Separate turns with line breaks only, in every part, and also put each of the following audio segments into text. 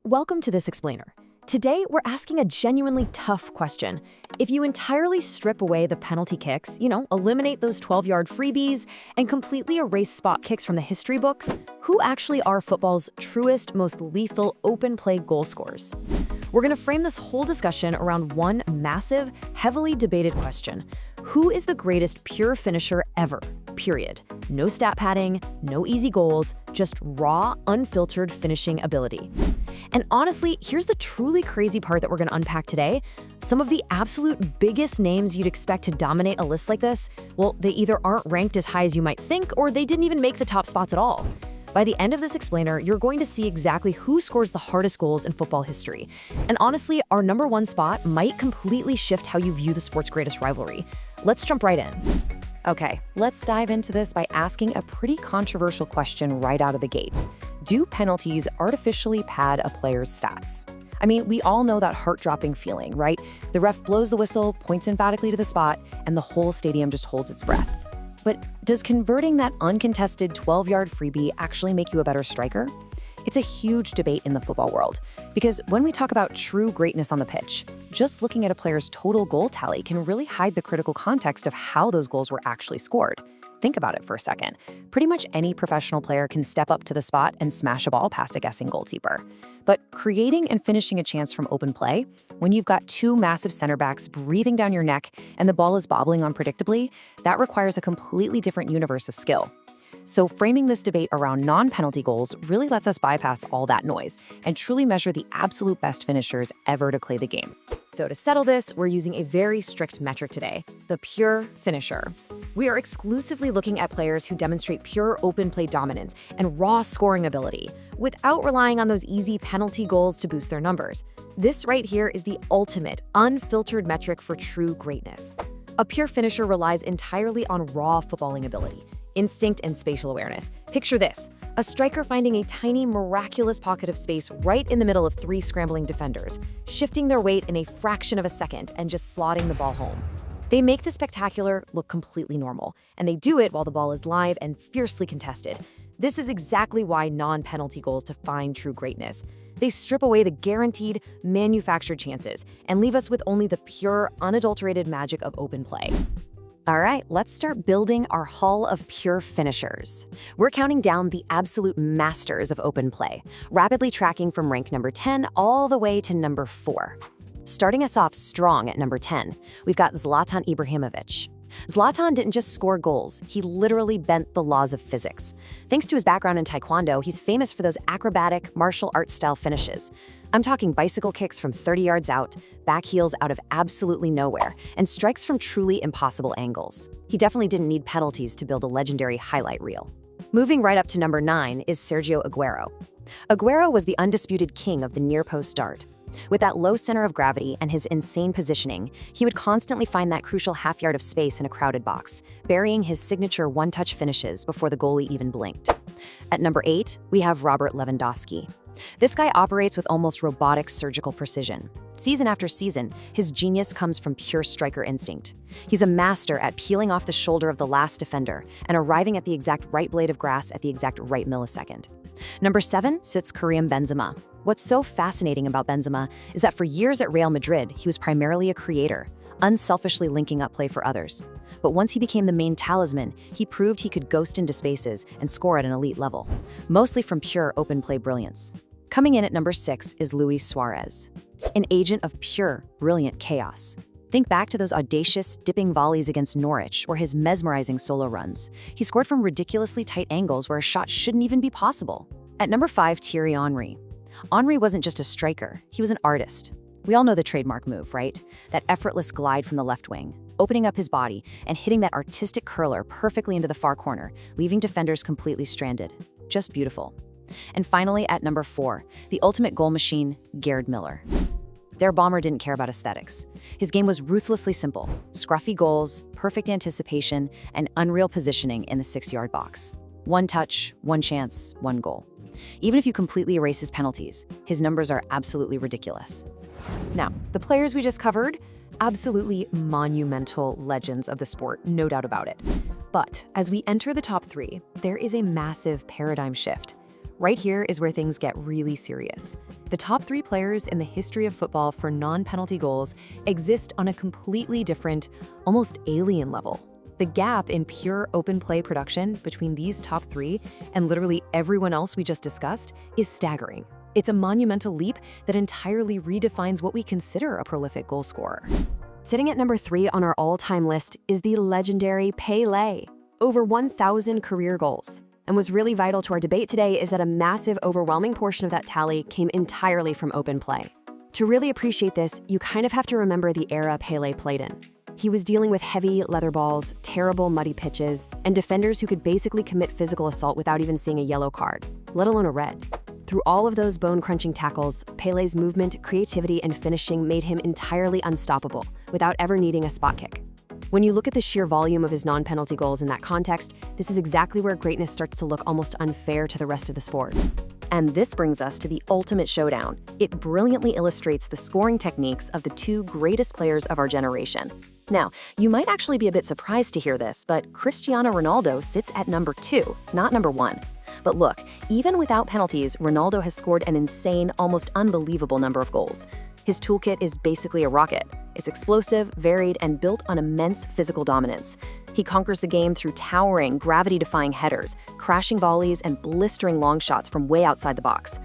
Welcome to this explainer. Today, we're asking a genuinely tough question. If you entirely strip away the penalty kicks, eliminate those 12-yard freebies, and completely erase spot kicks from the history books, who actually are football's truest, most lethal open play goal scorers? We're going to frame this whole discussion around one massive, heavily debated question. Who is the greatest pure finisher ever? Period. No stat padding, no easy goals, just raw, unfiltered finishing ability. And honestly, here's the truly crazy part that we're going to unpack today. Some of the absolute biggest names you'd expect to dominate a list like this, well, they either aren't ranked as high as you might think, or they didn't even make the top spots at all. By the end of this explainer, you're going to see exactly who scores the hardest goals in football history. And honestly, our number one spot might completely shift how you view the sport's greatest rivalry. Let's jump right in.
Okay, let's dive into this by asking a pretty controversial question right out of the gate. Do penalties artificially pad a player's stats? I mean, we all know that heart-dropping feeling, right? The ref blows the whistle, points emphatically to the spot, and the whole stadium just holds its breath. But does converting that uncontested 12-yard freebie actually make you a better striker? It's a huge debate in the football world, because when we talk about true greatness on the pitch, just looking at a player's total goal tally can really hide the critical context of how those goals were actually scored. Think about it for a second. Pretty much any professional player can step up to the spot and smash a ball past a guessing goalkeeper. But creating and finishing a chance from open play, when you've got two massive center backs breathing down your neck and the ball is bobbling unpredictably, that requires a completely different universe of skill. So framing this debate around non-penalty goals really lets us bypass all that noise and truly measure the absolute best finishers ever to play the game.
So to settle this, we're using a very strict metric today, the pure finisher. We are exclusively looking at players who demonstrate pure open play dominance and raw scoring ability, without relying on those easy penalty goals to boost their numbers. This right here is the ultimate, unfiltered metric for true greatness. A pure finisher relies entirely on raw footballing ability, instinct, and spatial awareness. Picture this: a striker finding a tiny, miraculous pocket of space right in the middle of three scrambling defenders, shifting their weight in a fraction of a second and just slotting the ball home. They make the spectacular look completely normal, and they do it while the ball is live and fiercely contested. This is exactly why non-penalty goals define true greatness. They strip away the guaranteed, manufactured chances and leave us with only the pure, unadulterated magic of open play.
All right, let's start building our hall of pure finishers. We're counting down the absolute masters of open play, rapidly tracking from rank number 10 all the way to number 4. Starting us off strong at number 10, we've got Zlatan Ibrahimovic. Zlatan didn't just score goals, he literally bent the laws of physics. Thanks to his background in taekwondo, he's famous for those acrobatic, martial arts-style finishes. I'm talking bicycle kicks from 30 yards out, back heels out of absolutely nowhere, and strikes from truly impossible angles. He definitely didn't need penalties to build a legendary highlight reel. Moving right up to number 9 is Sergio Aguero. Aguero was the undisputed king of the near-post dart. With that low center of gravity and his insane positioning, he would constantly find that crucial half-yard of space in a crowded box, burying his signature one-touch finishes before the goalie even blinked. At number 8, we have Robert Lewandowski. This guy operates with almost robotic surgical precision. Season after season, his genius comes from pure striker instinct. He's a master at peeling off the shoulder of the last defender and arriving at the exact right blade of grass at the exact right millisecond. Number 7 sits Karim Benzema. What's so fascinating about Benzema is that for years at Real Madrid, he was primarily a creator, unselfishly linking up play for others. But once he became the main talisman, he proved he could ghost into spaces and score at an elite level, mostly from pure open play brilliance. Coming in at number 6 is Luis Suarez, an agent of pure, brilliant chaos. Think back to those audacious, dipping volleys against Norwich or his mesmerizing solo runs. He scored from ridiculously tight angles where a shot shouldn't even be possible. At number 5, Thierry Henry. Henry wasn't just a striker, he was an artist. We all know the trademark move, right? That effortless glide from the left wing, opening up his body and hitting that artistic curler perfectly into the far corner, leaving defenders completely stranded. Just beautiful. And finally, at number 4, the ultimate goal machine, Gerd Müller. Their bomber didn't care about aesthetics. His game was ruthlessly simple: scruffy goals, perfect anticipation, and unreal positioning in the 6-yard box. One touch, one chance, one goal. Even if you completely erase his penalties, his numbers are absolutely ridiculous.
Now, the players we just covered, absolutely monumental legends of the sport, no doubt about it. But as we enter the top 3, there is a massive paradigm shift. Right here is where things get really serious. The top 3 players in the history of football for non-penalty goals exist on a completely different, almost alien level. The gap in pure open play production between these top 3 and literally everyone else we just discussed is staggering. It's a monumental leap that entirely redefines what we consider a prolific goal scorer.
Sitting at number 3 on our all-time list is the legendary Pelé. Over 1,000 career goals. And what's really vital to our debate today is that a massive, overwhelming portion of that tally came entirely from open play. To really appreciate this, you kind of have to remember the era Pelé played in. He was dealing with heavy leather balls, terrible muddy pitches, and defenders who could basically commit physical assault without even seeing a yellow card, let alone a red. Through all of those bone-crunching tackles, Pelé's movement, creativity, and finishing made him entirely unstoppable, without ever needing a spot kick. When you look at the sheer volume of his non-penalty goals in that context, this is exactly where greatness starts to look almost unfair to the rest of the sport. And this brings us to the ultimate showdown. It brilliantly illustrates the scoring techniques of the 2 greatest players of our generation. Now, you might actually be a bit surprised to hear this, but Cristiano Ronaldo sits at number 2, not number 1. But look, even without penalties, Ronaldo has scored an insane, almost unbelievable number of goals. His toolkit is basically a rocket. It's explosive, varied, and built on immense physical dominance. He conquers the game through towering, gravity-defying headers, crashing volleys, and blistering long shots from way outside the box.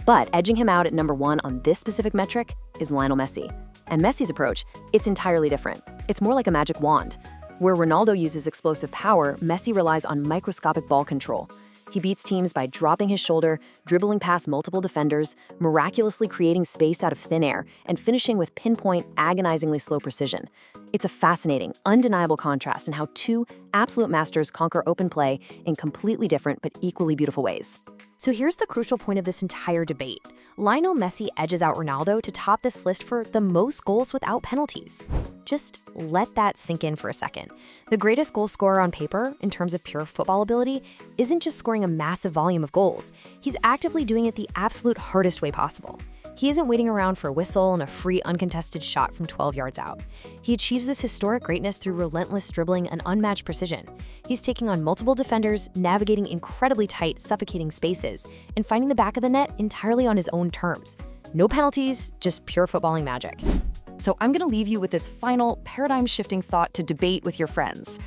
But edging him out at number 1 on this specific metric is Lionel Messi. And Messi's approach, it's entirely different. It's more like a magic wand. Where Ronaldo uses explosive power, Messi relies on microscopic ball control. He beats teams by dropping his shoulder, dribbling past multiple defenders, miraculously creating space out of thin air, and finishing with pinpoint, agonizingly slow precision. It's a fascinating, undeniable contrast in how 2 absolute masters conquer open play in completely different but equally beautiful ways. So here's the crucial point of this entire debate. Lionel Messi edges out Ronaldo to top this list for the most goals without penalties. Just let that sink in for a second. The greatest goal scorer on paper, in terms of pure football ability, isn't just scoring a massive volume of goals. He's actively doing it the absolute hardest way possible. He isn't waiting around for a whistle and a free, uncontested shot from 12 yards out. He achieves this historic greatness through relentless dribbling and unmatched precision. He's taking on multiple defenders, navigating incredibly tight, suffocating spaces, and finding the back of the net entirely on his own terms. No penalties, just pure footballing magic.
So I'm gonna leave you with this final paradigm-shifting thought to debate with your friends.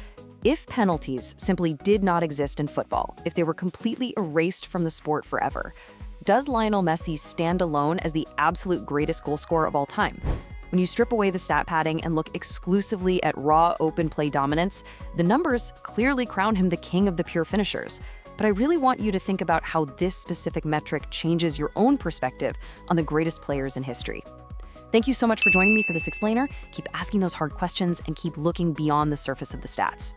If penalties simply did not exist in football, if they were completely erased from the sport forever, does Lionel Messi stand alone as the absolute greatest goal scorer of all time? When you strip away the stat padding and look exclusively at raw open play dominance, the numbers clearly crown him the king of the pure finishers. But I really want you to think about how this specific metric changes your own perspective on the greatest players in history. Thank you so much for joining me for this explainer. Keep asking those hard questions and keep looking beyond the surface of the stats.